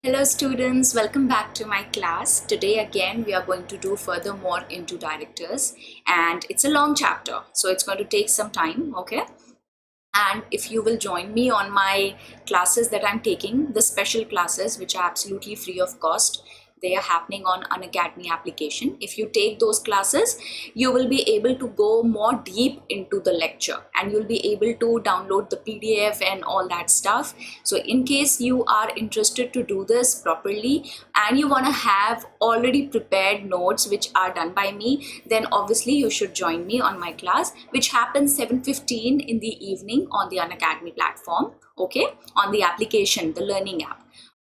Hello students, welcome back to my class. Today again we are going to do furthermore into directors, and it's a long chapter, so it's going to take some time, okay? And if you will join me on my classes that I'm taking, the special classes which are absolutely free of cost, they are happening on Unacademy application. If you take those classes, you will be able to go more deep into the lecture and you'll be able to download the PDF and all that stuff. So in case you are interested to do this properly and you want to have already prepared notes which are done by me, then obviously you should join me on my class, which happens 7:15 in the evening on the Unacademy platform, okay, on the application, the learning app.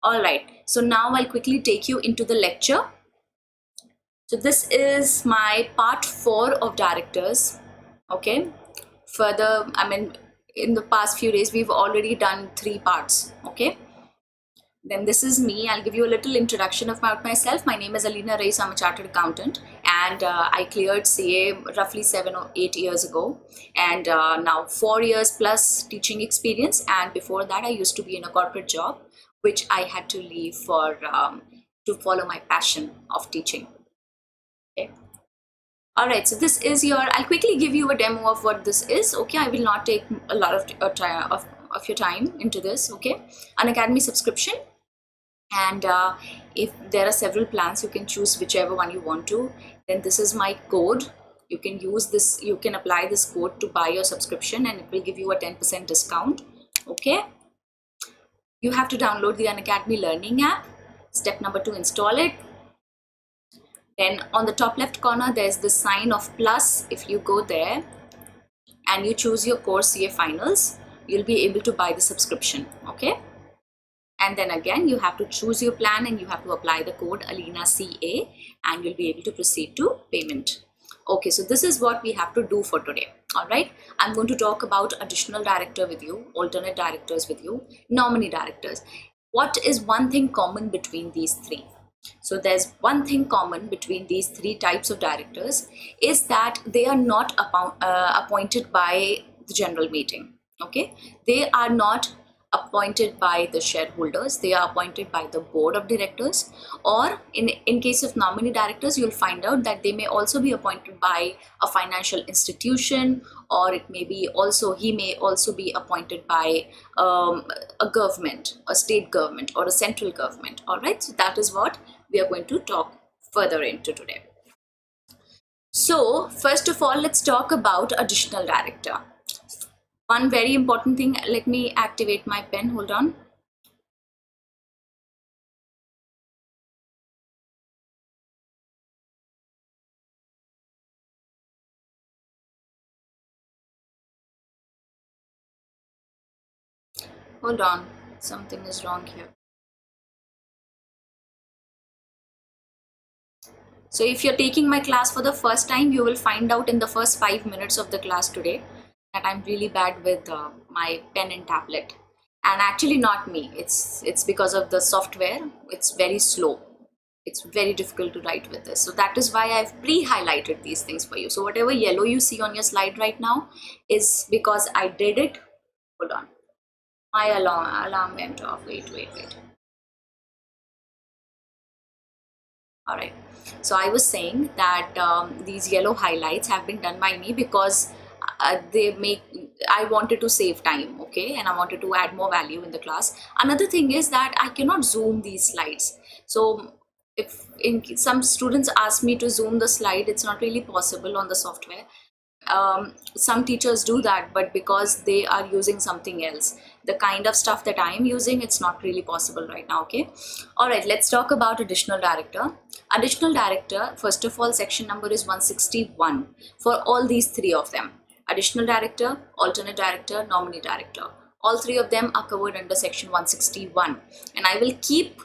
All right, so now I'll quickly take you into the lecture. So this is my part 4 of directors, okay? Further, in the past few days, we've already done 3 parts, okay? Then this is me. I'll give you a little introduction about myself. My name is Alina Reis. I'm a chartered accountant, and I cleared CA roughly 7 or 8 years ago, and now 4 years plus teaching experience. And before that, I used to be in a corporate job, which I had to leave for to follow my passion of teaching. Okay. All right, so this is I'll quickly give you a demo of what this is, okay? I will not take a lot of your time into this, okay? Unacademy subscription, and if there are several plans, you can choose whichever one you want to. Then this is my code. You can use this, you can apply this code to buy your subscription and it will give you a 10% discount, okay? You have to download the Unacademy learning app. Step number 2, install it. Then on the top left corner, there's the sign of plus. If you go there and you choose your course CA Finals, you'll be able to buy the subscription, okay? And then again, you have to choose your plan and you have to apply the code Alina CA and you'll be able to proceed to payment. Okay, so this is what we have to do for today. All right, I'm going to talk about additional director with you, alternate directors with you, nominee directors. What is one thing common between these three? So there's one thing common between these 3 types of directors is that they are not appointed by the general meeting, okay? They are not appointed by the shareholders, they are appointed by the board of directors, or in case of nominee directors, you'll find out that they may also be appointed by a financial institution, or it may be also, he may also be appointed by a government, a state government or a central government. All right, so that is what we are going to talk further into today. So first of all, let's talk about additional director. One very important thing, let me activate my pen, hold on. Hold on, something is wrong here. So if you're taking my class for the first time, you will find out in the first 5 minutes of the class today that I'm really bad with my pen and tablet. And actually not me, it's because of the software. It's very slow. It's very difficult to write with this. So that is why I've pre-highlighted these things for you. So whatever yellow you see on your slide right now is because I did it. Hold on. My alarm went off. Wait. All right. So I was saying that these yellow highlights have been done by me because I wanted to save time, okay, and I wanted to add more value in the class. Another thing is that I cannot zoom these slides. So if some students ask me to zoom the slide, it's not really possible on the software. Some teachers do that, but because they are using something else, the kind of stuff that I am using, it's not really possible right now, okay? All right, let's talk about additional director. Additional director, first of all, section number is 161 for all these 3 of them. Additional director, alternate director, nominee director. All 3 of them are covered under section 161. And I will keep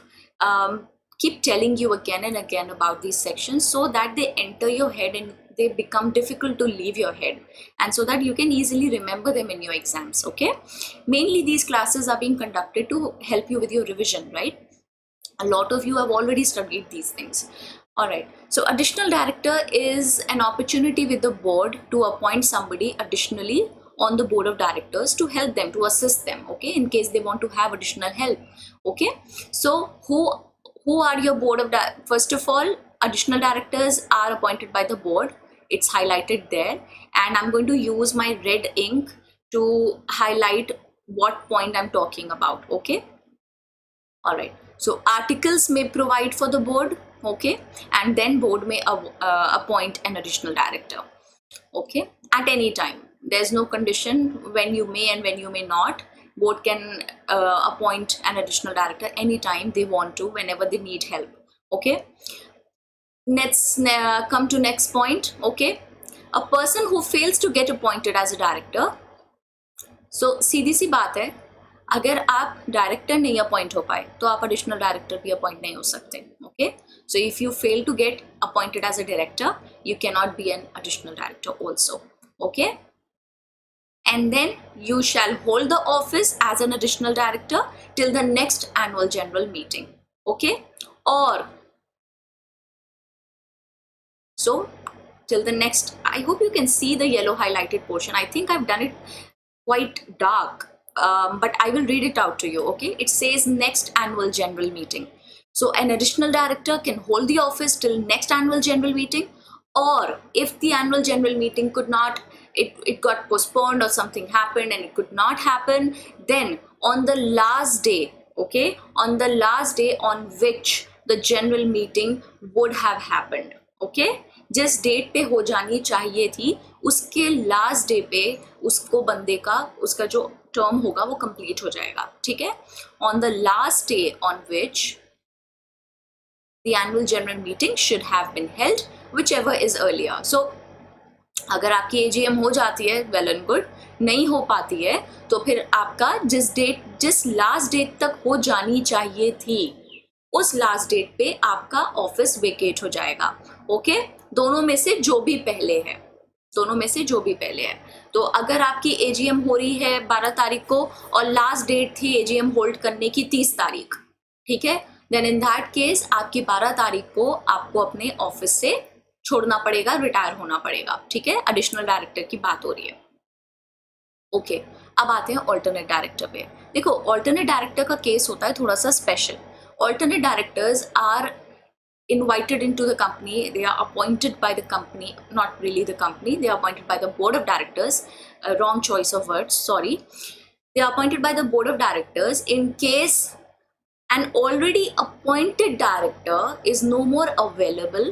telling you again and again about these sections so that they enter your head and they become difficult to leave your head, and so that you can easily remember them in your exams, okay? Mainly these classes are being conducted to help you with your revision, right? A lot of you have already studied these things. All right, so additional director is an opportunity with the board to appoint somebody additionally on the board of directors to help them, to assist them, okay, in case they want to have additional help, okay? So who are your board of first of all, additional directors are appointed by the board. It's highlighted there, and I'm going to use my red ink to highlight what point I'm talking about. Okay, all right. So articles may provide for the board, okay, and then board may appoint an additional director, okay, at any time. There's no condition when you may and when you may not. Board can appoint an additional director anytime they want to, whenever they need help. Okay, let's come to next point. Okay, a person who fails to get appointed as a director. So सीधी सी बात है, अगर आप director नहीं appoint हो पाए तो आप additional director भी अपॉइंट नहीं हो सकते. Okay, so if you fail to get appointed as a director, you cannot be an additional director also. Okay, and then you shall hold the office as an additional director till the next annual general meeting. Okay, or so till the next, I hope you can see the yellow highlighted portion. I think I've done it quite dark, but I will read it out to you. Okay, it says next annual general meeting. So an additional director can hold the office till next annual general meeting, or if the annual general meeting could not, it got postponed or something happened and it could not happen, then on the last day, okay, on the last day on which the general meeting would have happened, okay, जिस date पे हो जानी चाहिए थी उसके last day पे उसको बंदे का उसका जो टर्म होगा वो कंप्लीट हो जाएगा. ठीक है, on the last day on which the annual general meeting should have been held, whichever is earlier. So अगर आपकी AGM हो जाती है, well and good. नहीं हो पाती है तो फिर आपका जिस लास्ट डेट तक हो जानी चाहिए थी उस लास्ट डेट पे आपका ऑफिस वेकेट हो जाएगा. ओके, दोनों में से जो भी पहले है, दोनों में से जो भी पहले है. तो अगर आपकी AGM हो रही है 12 तारीख को और लास्ट डेट थी AGM होल्ड करने की 30 तारीख, ठीक है, देन इन दैट केस आपकी 12 तारीख को आपको अपने ऑफिस से छोड़ना पड़ेगा, रिटायर होना पड़ेगा. ठीक है, एडिशनल डायरेक्टर की बात हो रही है. ओके, अब आते हैं ऑल्टरनेट डायरेक्टर पे. देखो, ऑल्टरनेट डायरेक्टर का केस होता है थोड़ा सा special. Alternate directors are invited into the company, they are appointed by the company, not really the company, they are appointed by the board of directors. Wrong choice of words, sorry. They are appointed by the board of directors in case an already appointed director is no more available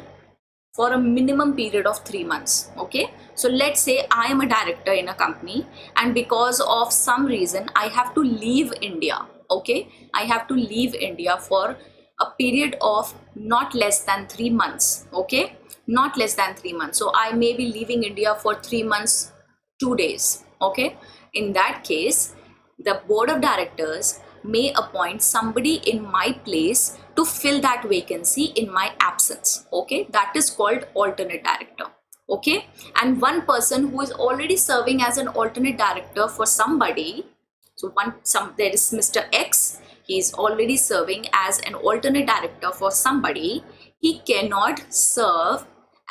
for a minimum period of 3 months. Okay, so let's say I am a director in a company and because of some reason I have to leave India. Okay, I have to leave India for a period of not less than 3 months. Okay, not less than 3 months. So I may be leaving India for 3 months 2 days. Okay, in that case the board of directors may appoint somebody in my place to fill that vacancy in my absence. Okay, that is called alternate director. Okay, and one person who is already serving as an alternate director for somebody, so there is Mr. X, he is already serving as an alternate director for somebody. He cannot serve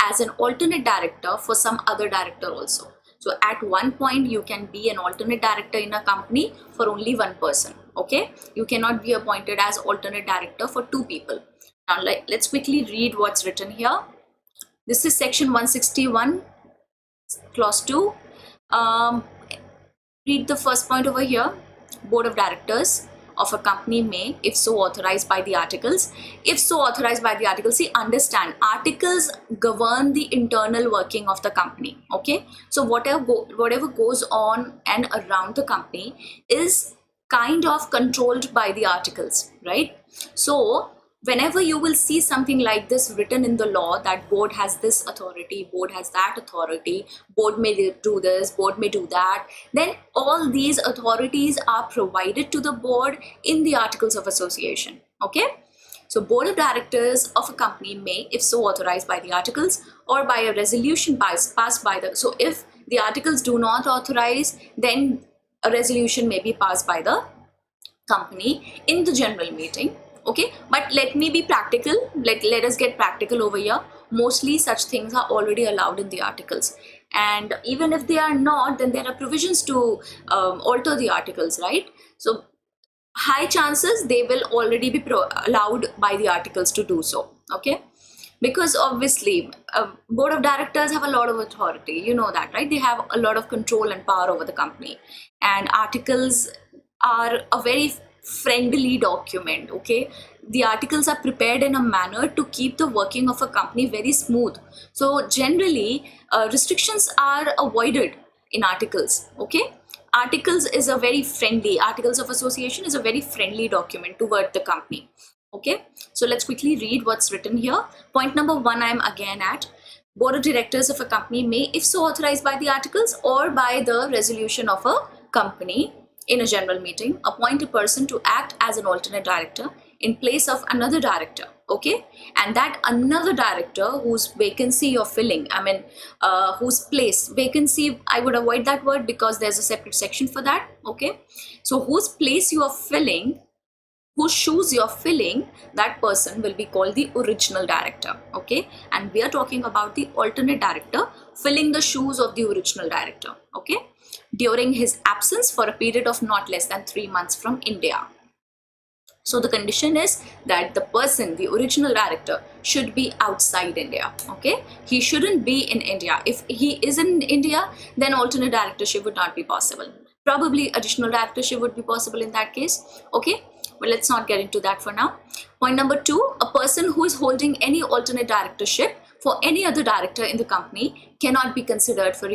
as an alternate director for some other director also. So at one point you can be an alternate director in a company for only one person. Okay, you cannot be appointed as alternate director for 2 people. Now let's quickly read what's written here. This is section 161 clause 2. Read the first point over here. Board of directors of a company may, if so authorized by the articles. If so authorized by the articles, see, understand, articles govern the internal working of the company. Okay, so whatever goes on and around the company is kind of controlled by the articles, right? So whenever you will see something like this written in the law that board has this authority, board has that authority, board may do this, board may do that, then all these authorities are provided to the board in the articles of association. Okay, so board of directors of a company may, if so authorized by the articles or by a resolution passed by the, so if the articles do not authorize, then a resolution may be passed by the company in the general meeting. Okay, but let me be practical. Let us get practical over here. Mostly such things are already allowed in the articles, and even if they are not, then there are provisions to alter the articles, right? So high chances they will already be allowed by the articles to do so. Okay, because obviously board of directors have a lot of authority, you know that, right? They have a lot of control and power over the company, and articles are a very friendly document. Okay, the articles are prepared in a manner to keep the working of a company very smooth. So generally restrictions are avoided in articles. Okay, articles is a very friendly, articles of association is a very friendly document toward the company. Okay, so let's quickly read what's written here. Point number 1, I'm again at: board of directors of a company may, if so authorized by the articles or by the resolution of a company in a general meeting, appoint a person to act as an alternate director in place of another director. Okay, and that another director whose vacancy you're filling, I mean whose place, vacancy, I would avoid that word because there's a separate section for that. Okay, so whose place you are filling, whose shoes you're filling, that person will be called the original director. Okay, and we are talking about the alternate director filling the shoes of the original director. Okay, during his absence for a period of not less than 3 months from India. So the condition is that the person, the original director, should be outside India. Okay, he shouldn't be in India. If he is in India, then alternate directorship would not be possible. Probably additional directorship would be possible in that case. Okay, but let's not get into that for now. Point number 2, a person who is holding any alternate directorship for any other director in the company cannot be considered for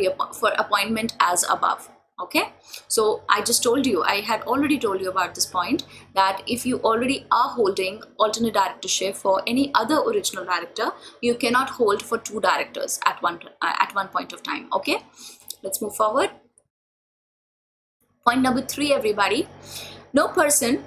appointment as above. Okay, so I just told you, I had already told you about this point, that if you already are holding alternate directorship for any other original director, you cannot hold for 2 directors at one point of time. Okay, let's move forward. Point number 3, everybody: no person,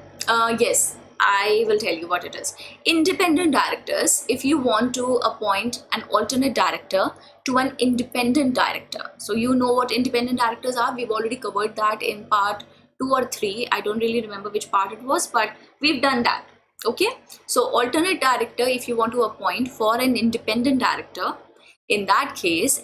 yes, I will tell you what it is. Independent directors, if you want to appoint an alternate director to an independent director. So you know what independent directors are. We've already covered that in part 2 or 3. I don't really remember which part it was, but we've done that. Okay, so alternate director, if you want to appoint for an independent director, in that case,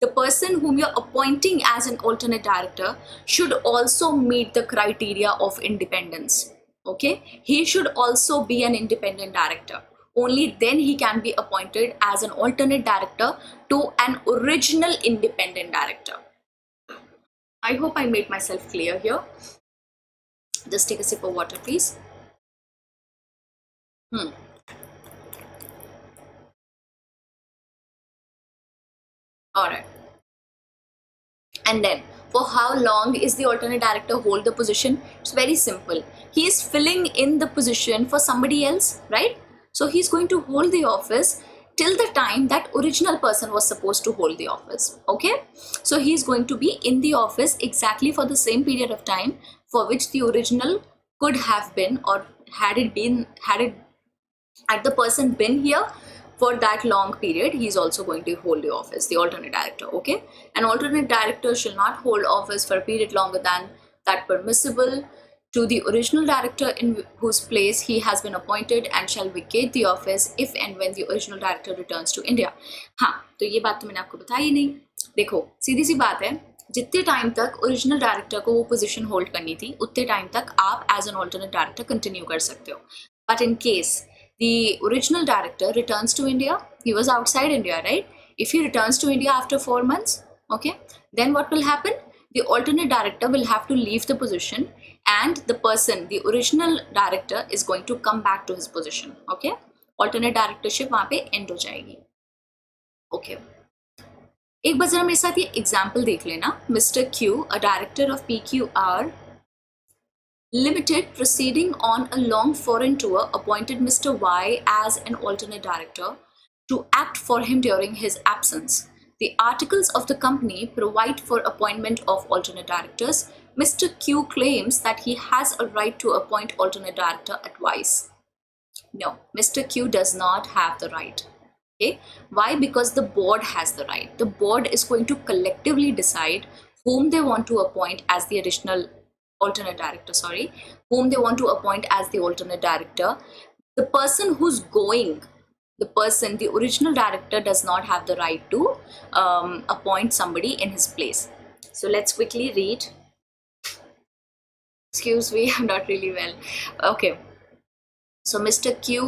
the person whom you're appointing as an alternate director should also meet the criteria of independence. Okay, he should also be an independent director. Only then he can be appointed as an alternate director to an original independent director. I hope I made myself clear here. Just take a sip of water, please. All right. And then, for how long is the alternate director hold the position? It's very simple. He is filling in the position for somebody else, right? So he's going to hold the office till the time that original person was supposed to hold the office. Okay, so he's going to be in the office exactly for the same period of time for which the original could have been, or had the person been here for that long period, he's also going to hold the office, the alternate director. Okay, an alternate director shall not hold office for a period longer than that permissible to the original director in whose place he has been appointed, and shall vacate the office if and when the original director returns to India. हाँ, तो ये बात तो मैंने आपको बताई नहीं. देखो, सीधी सी बात है, जितने टाइम तक ओरिजिनल डायरेक्टर को वो पोजीशन होल्ड करनी थी, उतने टाइम तक आप as an alternate director continue कर सकते हो. But in case the original director returns to India, he was outside India, right? If he returns to India after 4 months, okay, then what will happen? The alternate director will have to leave the position, and the person, the original director, is going to come back to his position. Okay, alternate directorship वहाँ पे end हो जाएगी. Okay, एक बार जरा मेरे साथ ये example देख लेना. Mr. Q, a director of PQR Limited, proceeding on a long foreign tour, appointed Mr. Y as an alternate director to act for him during his absence. The articles of the company provide for appointment of alternate directors. Mr. Q claims that he has a right to appoint alternate director at twice. No, Mr. Q does not have the right. Okay, why? Because the board has the right. The board is going to collectively decide whom they want to appoint as the additional alternate director, whom they want to appoint as the alternate director. The person who's going, the original director does not have the right to appoint somebody in his place. So let's quickly read Excuse me, I'm not really well. Okay. So Mr. Q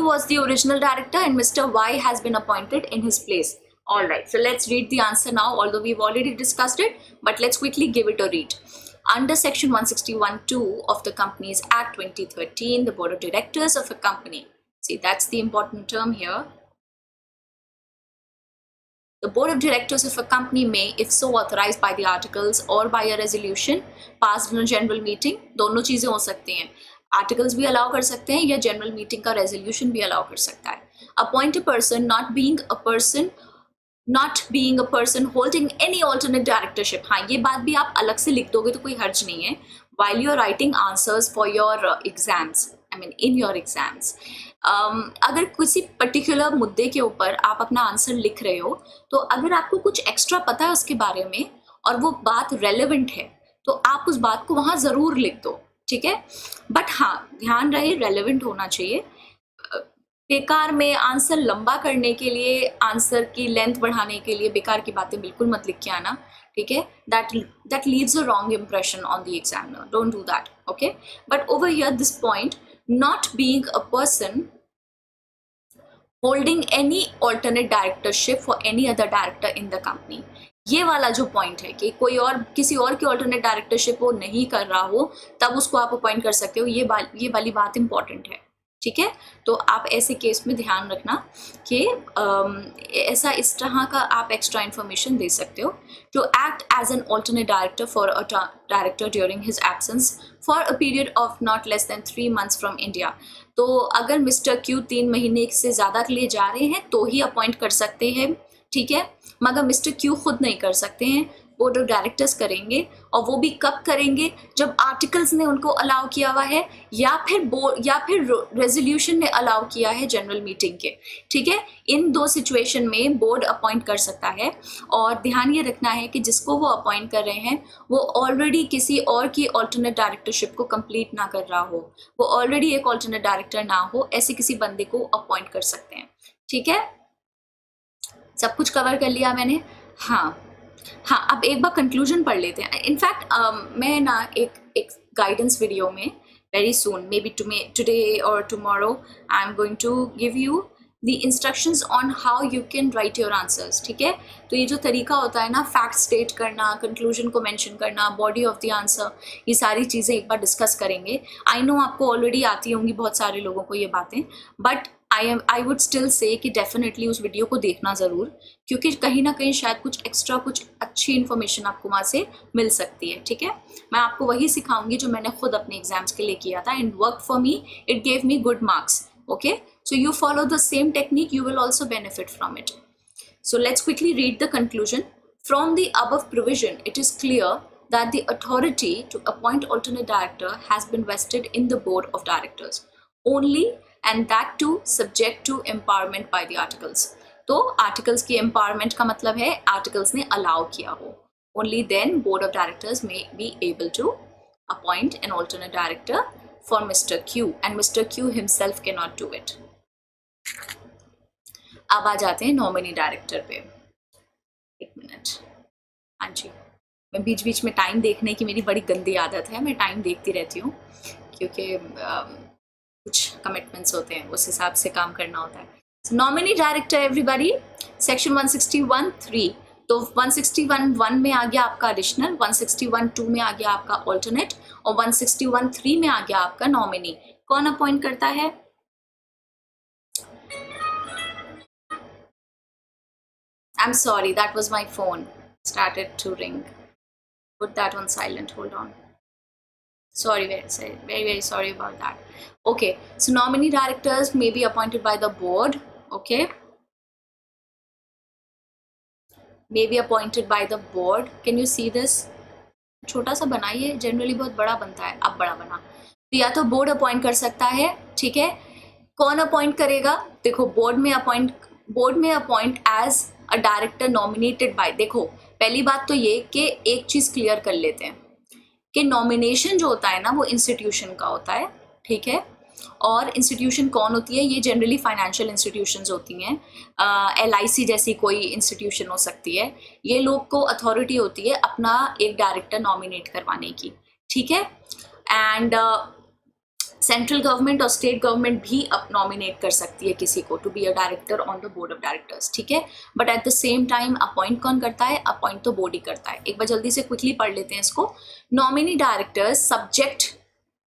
was the original director and Mr. Y has been appointed in his place. All right, so let's read the answer now, although we've already discussed it, but let's quickly give it a read. Under section 161(2) of the Companies Act 2013, the board of directors of a company, see, that's the important term here. The board of directors of a company may, if so authorized by the articles or by a resolution passed in a general meeting, दोनों चीजें हो सकती हैं, articles भी allow कर सकते हैं या जनरल मीटिंग का रेजोल्यूशन भी अलाउ कर सकता है, appoint a person not being a person holding any alternate directorship. हाँ, ये बात भी आप अलग से लिख दोगे तो कोई हर्ज नहीं है. while you're writing answers for your exams, I mean in your exams, अगर किसी पर्टिकुलर मुद्दे के ऊपर आप अपना आंसर लिख रहे हो तो अगर आपको कुछ एक्स्ट्रा पता है उसके बारे में और वो बात रेलेवेंट है तो आप उस बात को वहाँ ज़रूर लिख दो, ठीक है. बट हाँ, ध्यान रहे रेलेवेंट होना चाहिए. बेकार में आंसर लंबा करने के लिए, आंसर की लेंथ बढ़ाने के लिए बेकार की बातें बिल्कुल मत लिख के आना, ठीक है. that leaves a wrong impression on the examiner. Don't do that, okay. But over here, this point, not being a person holding any alternate directorship for any other director in the company, ये वाला जो point है कि कोई और किसी और की ऑल्टरनेट डायरेक्टरशिप वो नहीं कर रहा हो तब उसको आप अपॉइंट कर सकते हो, ये वाली बात इंपॉर्टेंट है, ठीक है. तो आप ऐसे केस में ध्यान रखना कि ऐसा इस तरह का आप एक्स्ट्रा इन्फॉर्मेशन दे सकते हो. To act as an alternate director for a director during his absence for a period of not less than 3 months from India. तो अगर मिस्टर क्यू 3 महीने से ज़्यादा के लिए जा रहे हैं तो ही अपॉइंट कर सकते हैं, ठीक है. मगर मिस्टर क्यू खुद नहीं कर सकते हैं, बोर्ड ऑफ डायरेक्टर्स करेंगे. और वो भी कब करेंगे? जब आर्टिकल्स ने उनको अलाउ किया हुआ है या फिर रेजोल्यूशन ने अलाउ किया है जनरल मीटिंग के, ठीक है. इन दो सिचुएशन में बोर्ड अपॉइंट कर सकता है. और ध्यान ये रखना है कि जिसको वो अपॉइंट कर रहे हैं वो ऑलरेडी किसी और की ऑल्टरनेट डायरेक्टरशिप को कंप्लीट ना कर रहा हो, वो ऑलरेडी एक ऑल्टरनेट डायरेक्टर ना हो, ऐसे किसी बंदे को अपॉइंट कर सकते हैं, ठीक है. सब कुछ कवर कर लिया मैंने. हाँ, अब एक बार कंक्लूजन पढ़ लेते हैं. इनफैक्ट मैं ना एक गाइडेंस वीडियो में very soon, may be today और tomorrow, I am going to give you the instructions on how you can write your answers, ठीक है. तो ये जो तरीका होता है ना, फैक्ट स्टेट करना, कंक्लूजन को मेंशन करना, बॉडी ऑफ द आंसर, ये सारी चीज़ें एक बार डिस्कस करेंगे. आई नो आपको ऑलरेडी आती होंगी बहुत सारे लोगों को ये बातें, but I would still say कि डेफिनेटली उस वीडियो को देखना ज़रूर, क्योंकि कहीं ना कहीं शायद कुछ एक्स्ट्रा, कुछ अच्छी इन्फॉर्मेशन आपको वहाँ से मिल सकती है, ठीक है. मैं आपको वही सिखाऊंगी जो मैंने खुद अपने एग्जाम्स के लिए किया था, and work for me, it gave me good marks, okay. So you follow the same technique, you will also benefit from it. So let's quickly read the conclusion. From the above provision, it is clear that the authority to appoint alternate director has been vested in the board of directors only, and that too subject to empowerment by the articles. तो articles की empowerment का मतलब है articles ने allow किया हो. Only then board of directors may be able to appoint an alternate director for Mr. Q, and Mr. Q himself cannot do it. अब आ जाते हैं नॉमिनी डायरेक्टर पे. एक मिनट. हाँ जी, मैं बीच बीच में टाइम देखने की मेरी बड़ी गंदी आदत है, मैं टाइम देखती रहती हूँ क्योंकि कुछ कमिटमेंट्स होते हैं, उस हिसाब से काम करना होता है. Nominee director everybody, section 161(3). तो 161(1) में आ गया आपका एडिशनल, 161(2) में आ गया आपका ऑल्टरनेट, और 161(3) में आ गया आपका नॉमिनी. कौन अपॉइंट करता है? I'm sorry, that was my phone. Started to ring. Put that on silent. Hold on. Sorry, very sorry about that. Okay, so nominee directors may be appointed by the board. Okay. May be appointed by the board. Can you see this? छोटा सा बनाइए, generally बहुत बड़ा बनता है, अब बड़ा बना. तो या तो बोर्ड अपॉइंट कर सकता है, ठीक है. कौन अपॉइंट करेगा? देखो, बोर्ड में appoint as a director nominated by. देखो, पहली बात तो ये कि एक चीज़ क्लियर कर लेते हैं कि नॉमिनेशन जो होता है ना वो इंस्टीट्यूशन का होता है, ठीक है. और इंस्टीट्यूशन कौन होती है? ये जनरली फाइनेंशियल इंस्टीट्यूशंस होती हैं, LIC जैसी कोई इंस्टीट्यूशन हो सकती है. ये लोग को अथॉरिटी होती है अपना एक डायरेक्टर नॉमिनेट करवाने की, ठीक है। एंड सेंट्रल गवर्नमेंट और स्टेट गवर्नमेंट भी अब नॉमिनेट कर सकती है किसी को to be a director on the board of directors, ठीक है। But at the same time appoint कौन करता है? अपॉइंट तो बोर्ड ही करता है। एक बार जल्दी से क्विकली पढ़ लेते हैं इसको। नॉमिनी डायरेक्टर्स सब्जेक्ट,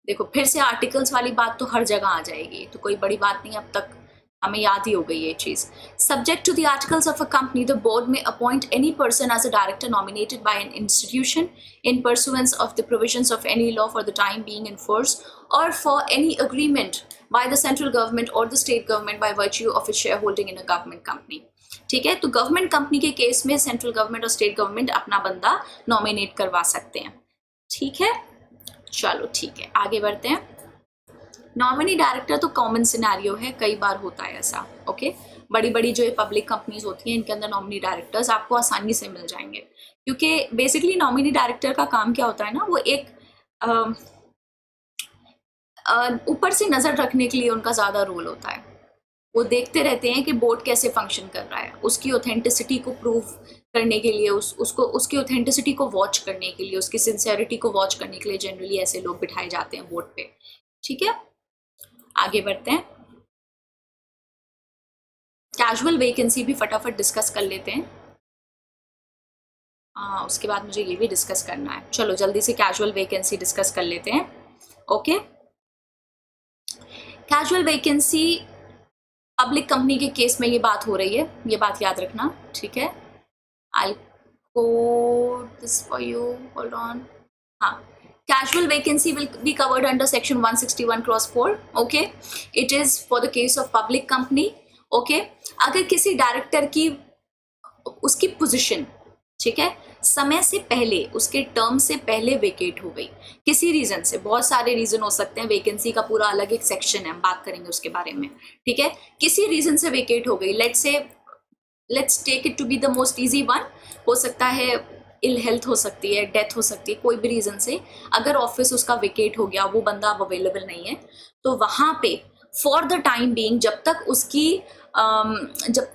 देखो फिर से आर्टिकल्स वाली बात तो हर जगह आ जाएगी, तो कोई बड़ी बात नहीं, अब तक हमें याद ही हो गई ये चीज। Subject to the articles of a company, the board में appoint any person as a director nominated by an institution in pursuance of the provisions of any law for the time being in force और for any agreement by the central government और the state government by virtue of its share holding in a government company, ठीक है। तो government company के case में central government और state government अपना बंदा नॉमिनेट करवा सकते हैं, ठीक है। चलो ठीक है, आगे बढ़ते हैं। नॉमिनी डायरेक्टर तो कॉमन सिनेरियो है, कई बार होता है ऐसा, ओके। बड़ी बड़ी जो पब्लिक कंपनीज होती हैं इनके अंदर नॉमिनी डायरेक्टर्स आपको आसानी से मिल जाएंगे, क्योंकि बेसिकली नॉमिनी डायरेक्टर का काम क्या होता है ना, वो एक ऊपर से नजर रखने के लिए उनका ज्यादा रोल होता है। वो देखते रहते हैं कि बोर्ड कैसे फंक्शन कर रहा है, उसकी ऑथेंटिसिटी को प्रूव करने के लिए, उसको उसकी ऑथेंटिसिटी को वॉच करने के लिए, उसकी सिंसेरिटी को वॉच करने के लिए जनरली ऐसे लोग बिठाए जाते हैं बोर्ड पे, ठीक है। आगे बढ़ते हैं। कैजुअल वैकेंसी भी फटाफट डिस्कस कर लेते हैं। उसके बाद मुझे ये भी डिस्कस करना है, चलो जल्दी से कैजुअल वैकेंसी डिस्कस कर लेते हैं, okay. Casual vacancy public company के केस में ये बात हो रही है, ये बात याद रखना, ठीक है। I code this for you, hold on. हाँ, casual vacancy will be covered under section 161(4). okay, it is for the case of public company, okay। अगर किसी डायरेक्टर की उसकी पोजीशन, ठीक है, समय से पहले, उसके टर्म से पहले वेकेट हो गई किसी रीजन से, बहुत सारे रीजन हो सकते हैं, वैकेंसी का पूरा अलग एक सेक्शन है, हम बात करेंगे उसके बारे में, ठीक है। किसी रीजन से वेकेट हो गई, let's take it to be the most easy one, हो सकता है इल हेल्थ हो सकती है, डेथ हो सकती है, कोई भी रीजन से अगर ऑफिस उसका वेकेट हो गया, वो बंदा अब अवेलेबल नहीं है, तो वहां पे फॉर द टाइम बीइंग जब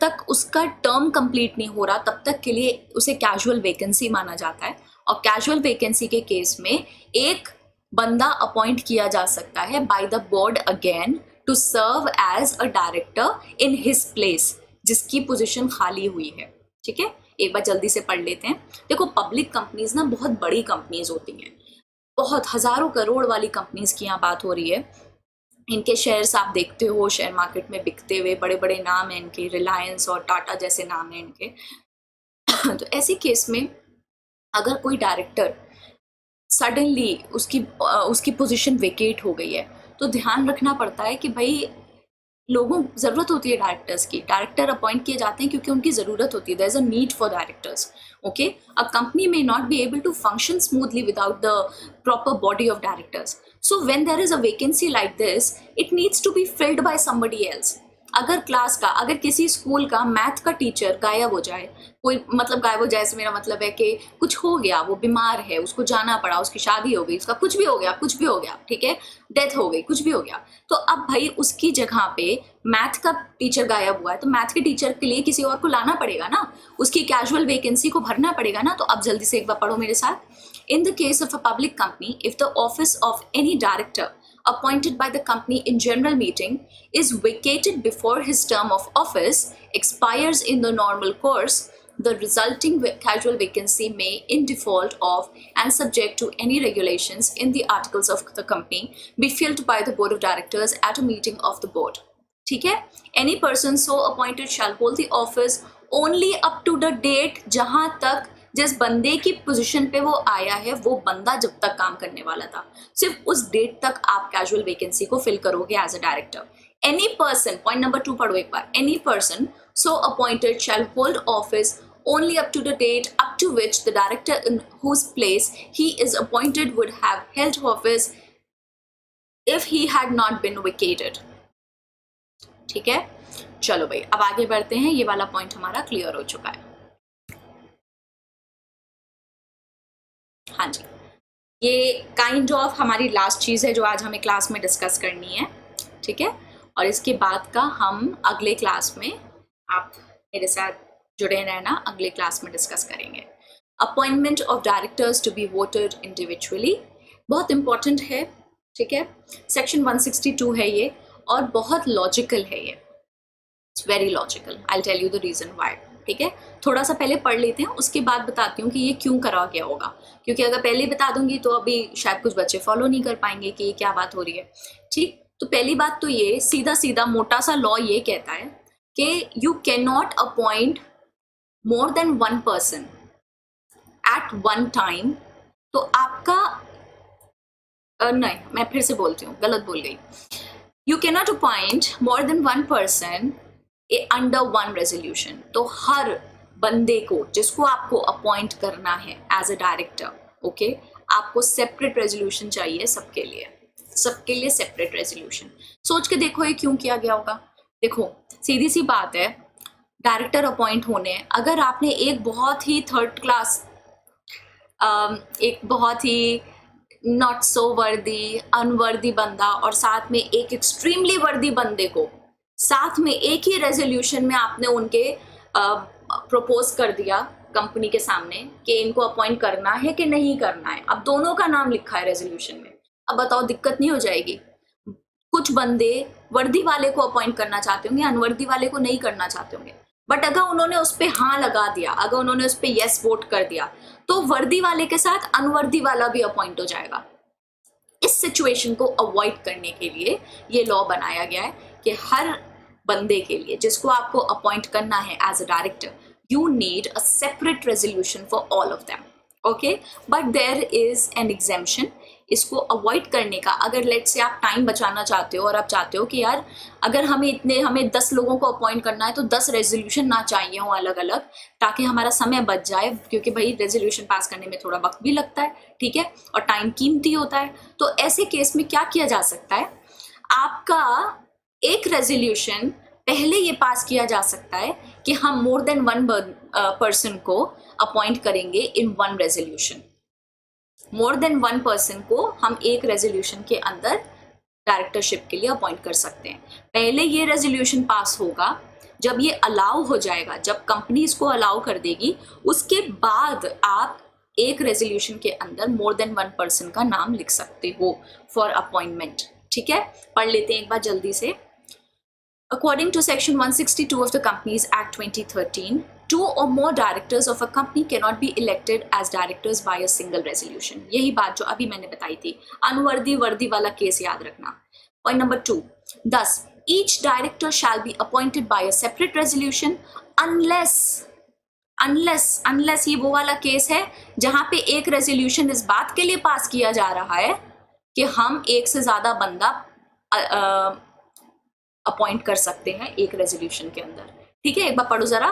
तक उसका टर्म कंप्लीट नहीं हो रहा, तब तक के लिए उसे कैजुअल वैकेंसी माना जाता है। और कैजुअल वैकेंसी के केस में एक बंदा अपॉइंट किया जा सकता है by the board again to serve as a director in his place, जिसकी पोजीशन खाली हुई है, ठीक है। एक बार जल्दी से पढ़ लेते हैं। देखो पब्लिक कंपनीज ना बहुत बड़ी कंपनीज होती हैं, बहुत हजारों करोड़ वाली कंपनीज की यहाँ बात हो रही है। इनके शेयर्स आप देखते हो शेयर मार्केट में बिकते हुए, बड़े बड़े नाम हैं इनके, रिलायंस और टाटा जैसे नाम हैं इनके। तो ऐसे केस में अगर कोई डायरेक्टर सडनली उसकी पोजीशन वेकेट हो गई है, तो ध्यान रखना पड़ता है कि भाई लोगों जरूरत होती है डायरेक्टर्स की, डायरेक्टर अपॉइंट किए जाते हैं क्योंकि उनकी जरूरत होती है, there is a need for directors, okay. A company may not be able to function smoothly without the proper body of directors, so when there is a vacancy like this, it needs to be filled by somebody else. अगर किसी school का math का teacher गायब हो जाए, कोई मतलब गायब हो जाए से मेरा मतलब है कि कुछ हो गया, वो बीमार है, उसको जाना पड़ा, उसकी शादी हो गई, उसका कुछ भी हो गया, ठीक है, डेथ हो गई, कुछ भी हो गया, तो अब भाई उसकी जगह पे मैथ का टीचर गायब हुआ है, तो मैथ के टीचर के लिए किसी और को लाना पड़ेगा ना, उसकी कैजुअल वैकेंसी को भरना पड़ेगा ना। तो अब जल्दी से एक बार पढ़ो मेरे साथ। In the case of a public company, if the office of any director appointed by the company in general meeting is vacated before his term of office expires in the normal course, the resulting casual vacancy may, in default of and subject to any regulations in the articles of the company, be filled by the board of directors at a meeting of the board, ठीक है। Any person so appointed shall hold the office only up to the date, जहां तक जिस बंदे की position पे वो आया है, वो बंदा जब तक काम करने वाला था, सिर्फ उस डेट तक आप कैजुअल वैकेंसी को फिल करोगे as a director. Any person, point number 2 पढ़ो एक बार। Any person so appointed shall hold office only up to the date up to which the director in whose place he is appointed would have held office if he had not been vacated, ठीक है। चलो भाई अब आगे बढ़ते हैं, ये वाला पॉइंट हमारा क्लियर हो चुका है। हाँ जी, ये काइंड ऑफ हमारी लास्ट चीज़ है जो आज हमें क्लास में डिस्कस करनी है, ठीक है। और इसके बाद का हम अगले क्लास में, आप मेरे साथ जुड़े रहना, अगले क्लास में डिस्कस करेंगे। Appointment of directors to be voted individually, बहुत इंपॉर्टेंट है, ठीक है। सेक्शन 162 है ये और बहुत लॉजिकल है ये, it's very logical. I will tell you the reason why, ठीक है। थोड़ा सा पहले पढ़ लेते हैं, उसके बाद बताती हूँ कि ये क्यों करा गया होगा, क्योंकि अगर पहले ही बता दूंगी तो अभी शायद कुछ बच्चे फॉलो नहीं कर पाएंगे कि ये क्या बात हो रही है, ठीक। तो पहली बात तो ये सीधा सीधा मोटा सा लॉ ये कहता है कि you can not appoint more than one person at one time. तो आपका नहीं, मैं फिर से बोलती हूँ, गलत बोल गई। You can not appoint more than one person under one resolution. तो हर बंदे को जिसको आपको अपॉइंट करना है एज अ डायरेक्टर, ओके, आपको सेपरेट रेजोल्यूशन चाहिए सबके लिए सेपरेट रेजोल्यूशन। सोच के देखो ये क्यों किया गया होगा। देखो सीधी सी बात है, डायरेक्टर अपॉइंट होने, अगर आपने एक बहुत ही थर्ड क्लास, एक बहुत ही नॉट सो वर्दी, अनवर्दी बंदा और साथ में एक एक्सट्रीमली वर्दी बंदे को साथ में एक ही रेजोल्यूशन में आपने उनके प्रपोज कर दिया कंपनी के सामने कि इनको अपॉइंट करना है कि नहीं करना है। अब दोनों का नाम लिखा है रेजोल्यूशन में, अब बताओ दिक्कत नहीं हो जाएगी? कुछ बंदे वर्दी वाले को अपॉइंट करना चाहते होंगे, अनवर्दी वाले को नहीं करना चाहते होंगे, बट अगर उन्होंने उस पर हाँ लगा दिया, अगर उन्होंने उस पर यस वोट कर दिया, तो वर्दी वाले के साथ अनवर्दी वाला भी अपॉइंट हो जाएगा। इस सिचुएशन को अवॉइड करने के लिए ये लॉ बनाया गया है कि हर बंदे के लिए जिसको आपको अपॉइंट करना है as a director, you need a separate resolution for all of them, okay. But there is an exemption. इसको अवॉइड करने का, अगर लेट से आप टाइम बचाना चाहते हो और आप चाहते हो कि यार अगर हमें 10 लोगों को अपॉइंट करना है तो 10 रेजोल्यूशन ना चाहिए हो अलग अलग, ताकि हमारा समय बच जाए, क्योंकि भाई रेजोल्यूशन पास करने में थोड़ा वक्त भी लगता है, ठीक है, और टाइम कीमती होता है। तो ऐसे केस में क्या किया जा सकता है, आपका एक रेजोल्यूशन पहले ये पास किया जा सकता है कि हम मोर देन वन पर्सन को अपॉइंट करेंगे in one resolution. More than one person को हम एक रेजोल्यूशन के अंदर डायरेक्टरशिप के लिए अपॉइंट कर सकते हैं। पहले ये रेजोल्यूशन पास होगा, जब ये अलाउ हो जाएगा, जब कंपनी इसको अलाउ कर देगी, उसके बाद आप एक रेजोल्यूशन के अंदर मोर देन वन पर्सन का नाम लिख सकते हो फॉर अपॉइंटमेंट, ठीक है। पढ़ लेते हैं एक बार जल्दी से। According to Section 162 of the Companies Act 2013, 2 or more directors of a company cannot be elected as directors by a single resolution. यही बात जो अभी मैंने बताई थी, अनवर्दी वर्दी वाला केस याद रखना। Point number 2. Thus, each director shall be appointed by a separate resolution unless ये वो वाला केस है जहां पे एक रेजोल्यूशन इस बात के लिए पास किया जा रहा है कि हम एक से ज्यादा बंदा अपॉइंट कर सकते हैं एक रेजोल्यूशन के अंदर, ठीक है। एक बार पढ़ो जरा।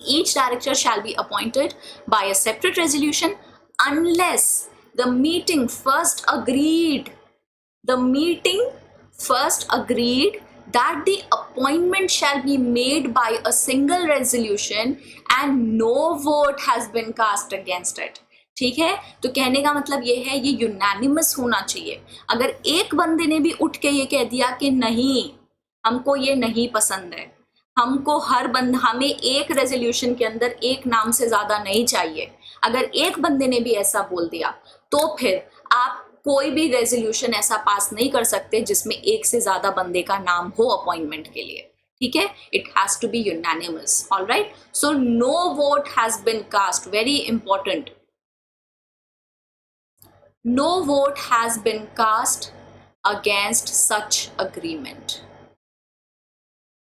Each director shall be appointed by a separate resolution unless the meeting first agreed that the appointment shall be made by a single resolution and no vote has been cast against it, ठीक है। तो कहने का मतलब ये है, ये unanimous होना चाहिए। अगर एक बंदे ने भी उठ के ये कह दिया कि नहीं, हमको ये नहीं पसंद है, हमको हमें एक रेजोल्यूशन के अंदर एक नाम से ज्यादा नहीं चाहिए, अगर एक बंदे ने भी ऐसा बोल दिया, तो फिर आप कोई भी रेजोल्यूशन ऐसा पास नहीं कर सकते जिसमें एक से ज्यादा बंदे का नाम हो अपॉइंटमेंट के लिए, ठीक है। It has to be unanimous, alright. So no vote has been cast, very important, no vote has been cast against such agreement,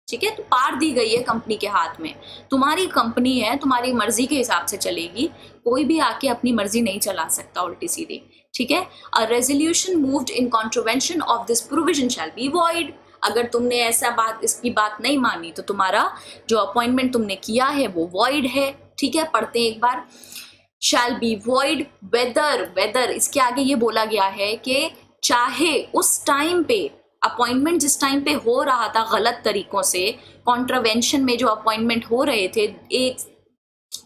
ठीक है। तो पार दी गई है कंपनी के हाथ में, तुम्हारी कंपनी है, तुम्हारी मर्जी के हिसाब से चलेगी, कोई भी आके अपनी मर्जी नहीं चला सकता उल्टी सीधी, ठीक है। A resolution moved in contravention of this provision shall be void. अगर तुमने इसकी बात नहीं मानी तो तुम्हारा जो अपॉइंटमेंट तुमने किया है वो वॉइड है, ठीक है। पढ़ते हैं एक बार। शैल बी वॉइड वेदर इसके आगे ये बोला गया है कि चाहे उस टाइम पे अपॉइंटमेंट जिस टाइम पे हो रहा था गलत तरीकों से, कॉन्ट्रावेंशन में जो अपॉइंटमेंट हो रहे थे एक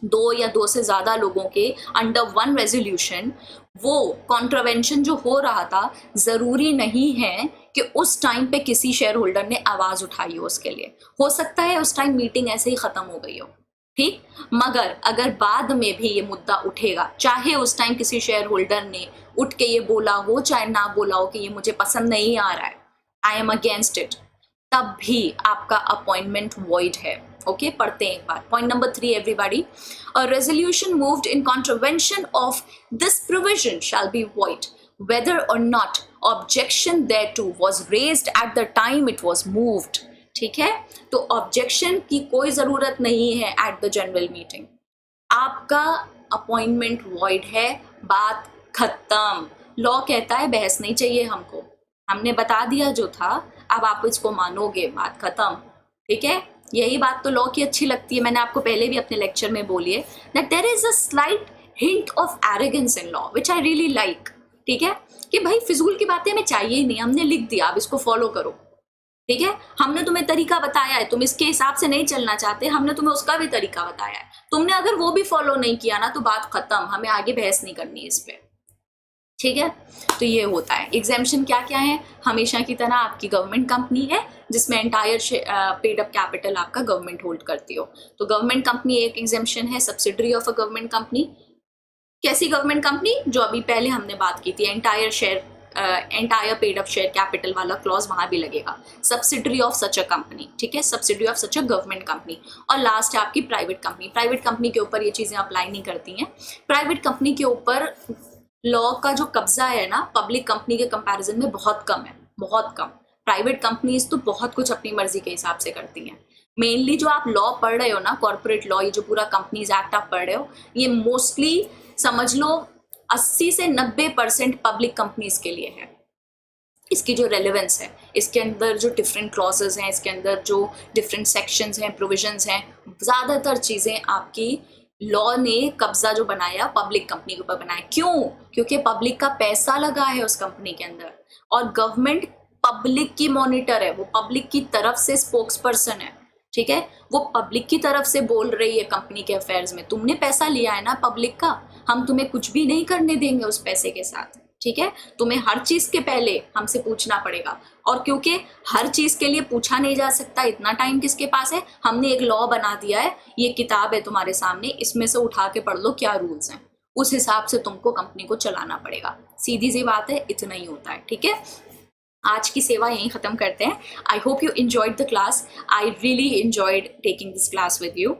दो या दो से ज्यादा लोगों के अंडर वन रेजोल्यूशन, वो कॉन्ट्रावेंशन जो हो रहा था जरूरी नहीं है कि उस टाइम पे किसी शेयर होल्डर ने आवाज उठाई हो उसके लिए। हो सकता है उस टाइम मीटिंग ऐसे ही खत्म हो गई हो, ठीक। मगर अगर बाद में भी ये मुद्दा उठेगा, चाहे उस टाइम किसी शेयर होल्डर ने उठ के ये बोला हो चाहे ना बोला हो कि ये मुझे पसंद नहीं आ रहा है, आई एम अगेंस्ट इट, तब भी आपका अपॉइंटमेंट वॉइड है। ओके पढ़ते हैं एक बार। Point number 3 everybody, a resolution moved in contravention of this provision shall be void whether or not objection thereto was raised at the time it was moved। ठीक है, तो ऑब्जेक्शन की कोई जरूरत नहीं है एट द जनरल मीटिंग, आपका appointment void है, बात खत्म। लॉ कहता है बहस नहीं चाहिए हमको, हमने बता दिया जो था, अब आप इसको मानोगे, बात खत्म। ठीक है, यही बात तो लॉ की अच्छी लगती है, मैंने आपको पहले भी अपने लेक्चर में बोली है that there is a slight hint of arrogance in law which I really like. ठीक है, कि भाई फिजूल की बातें हमें चाहिए ही नहीं, हमने लिख दिया, अब इसको फॉलो करो। ठीक है, हमने तुम्हें तरीका बताया है, तुम इसके हिसाब से नहीं चलना चाहते, हमने तुम्हें उसका भी तरीका बताया है, तुमने अगर वो भी फॉलो नहीं किया ना तो बात खत्म, हमें आगे बहस नहीं करनी इस पे। ठीक है, तो ये होता है। एग्जेम्पशन क्या क्या है, हमेशा की तरह आपकी गवर्नमेंट कंपनी है जिसमें एंटायर पेड अप कैपिटल आपका गवर्नमेंट होल्ड करती हो, तो गवर्नमेंट कंपनी एक एग्जेम्पशन है। Subsidiary of a government company, कैसी गवर्नमेंट कंपनी, जो अभी पहले हमने बात की थी, entire paid up share capital वाला क्लॉज वहां भी लगेगा। Subsidiary of such a company, ठीक है, subsidiary of such a government company. और लास्ट है आपकी प्राइवेट कंपनी। प्राइवेट कंपनी के ऊपर ये चीजें अप्लाई नहीं करती हैं। प्राइवेट कंपनी के ऊपर लॉ का जो कब्जा है ना पब्लिक कंपनी के कंपैरिजन में बहुत कम है, बहुत कम। प्राइवेट कंपनीज तो बहुत कुछ अपनी मर्जी के हिसाब से करती हैं। मेनली जो आप लॉ पढ़ रहे हो ना, कॉर्पोरेट लॉ, ये जो पूरा कंपनीज एक्ट आप पढ़ रहे हो, ये मोस्टली समझ लो 80 से 90% पब्लिक कंपनीज के लिए है। इसकी जो रेलेवेंस है, इसके अंदर जो डिफरेंट क्लॉजेज हैं, इसके अंदर जो डिफरेंट सेक्शंस हैं, प्रोविजंस हैं, ज़्यादातर चीज़ें आपकी लॉ ने कब्जा जो बनाया पब्लिक कंपनी के ऊपर बनाया। क्यों? क्योंकि पब्लिक का पैसा लगा है उस कंपनी के अंदर, और गवर्नमेंट पब्लिक की मॉनिटर है, वो पब्लिक की तरफ से स्पोक्स पर्सन है। ठीक है, वो पब्लिक की तरफ से बोल रही है कंपनी के अफेयर्स में, तुमने पैसा लिया है ना पब्लिक का, हम तुम्हें कुछ भी नहीं करने देंगे उस पैसे के साथ। ठीक है, तुम्हें हर चीज के पहले हमसे पूछना पड़ेगा, और क्योंकि हर चीज के लिए पूछा नहीं जा सकता, इतना टाइम किसके पास है, हमने एक लॉ बना दिया है, ये किताब है तुम्हारे सामने, इसमें से उठा के पढ़ लो क्या रूल्स हैं, उस हिसाब से तुमको कंपनी को चलाना पड़ेगा। सीधी सी बात है, इतना ही होता है। ठीक है, आज की सेवा यहीं ख़त्म करते हैं। I hope you enjoyed the class. I really enjoyed taking this class with you,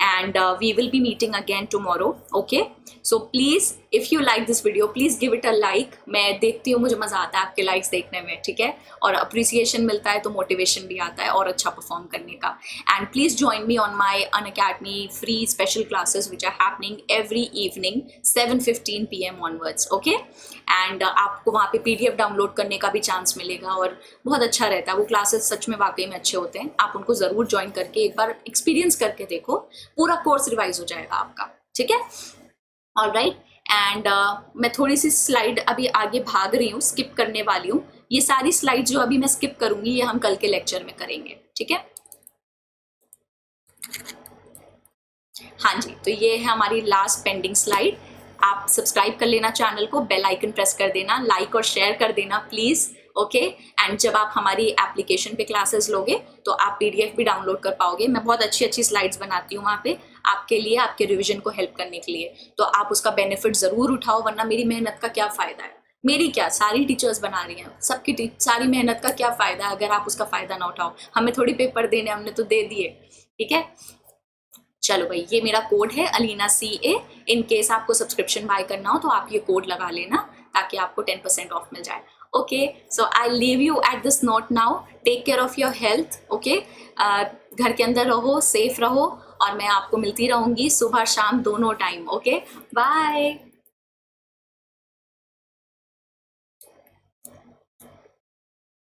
and we will be meeting again tomorrow. Okay, so please if you like this video please give it a like. मैं देखती हूँ, मुझे मज़ा आता है आपके likes देखने में। ठीक है, और अप्रिसिएशन मिलता है तो मोटिवेशन भी आता है और अच्छा परफॉर्म करने का। And please join me on my Unacademy free special classes which are happening every evening 7:15 PM onwards. Okay, and आपको वहाँ पे PDF डाउनलोड करने का भी चांस मिलेगा और बहुत अच्छा रहता है। वो क्लासेस सच में वाकई में अच्छे होते हैं, आप उनको ज़रूर ज्वाइन करके एक बार एक्सपीरियंस करके देखो, पूरा कोर्स रिवाइज हो जाएगा आपका। ठीक है, ऑलराइट। एंड मैं थोड़ी सी स्लाइड अभी आगे भाग रही हूँ, स्किप करने वाली हूँ। ये सारी स्लाइड जो अभी मैं स्किप करूंगी ये हम कल के लेक्चर में करेंगे। ठीक है, हाँ जी, तो ये है हमारी लास्ट पेंडिंग स्लाइड। आप सब्सक्राइब कर लेना चैनल को, बेल आइकन प्रेस कर देना, लाइक और शेयर कर देना प्लीज़। ओके, एंड जब आप हमारी एप्लीकेशन पे क्लासेस लोगे तो आप PDF भी डाउनलोड कर पाओगे। मैं बहुत अच्छी अच्छी स्लाइड्स बनाती हूँ वहाँ पे आपके लिए, आपके रिवीजन को हेल्प करने के लिए, तो आप उसका बेनिफिट ज़रूर उठाओ, वरना मेरी मेहनत का क्या फ़ायदा है। मेरी क्या, सारी टीचर्स बना रही हैं, सबकी सारी मेहनत का क्या फ़ायदा है अगर आप उसका फ़ायदा ना उठाओ। हमें थोड़ी पेपर देने, हमने तो दे दिए। ठीक है, चलो भाई, ये मेरा कोड है अलीना CA। इन केस आपको सब्सक्रिप्शन बाय करना हो तो आप ये कोड लगा लेना ताकि आपको 10% ऑफ मिल जाए। Okay, so I leave you at this note now. Take care of your health. Okay, घर के अंदर रहो, सेफ रहो, और मैं आपको मिलती रहूंगी सुबह शाम दोनों टाइम। Okay, bye.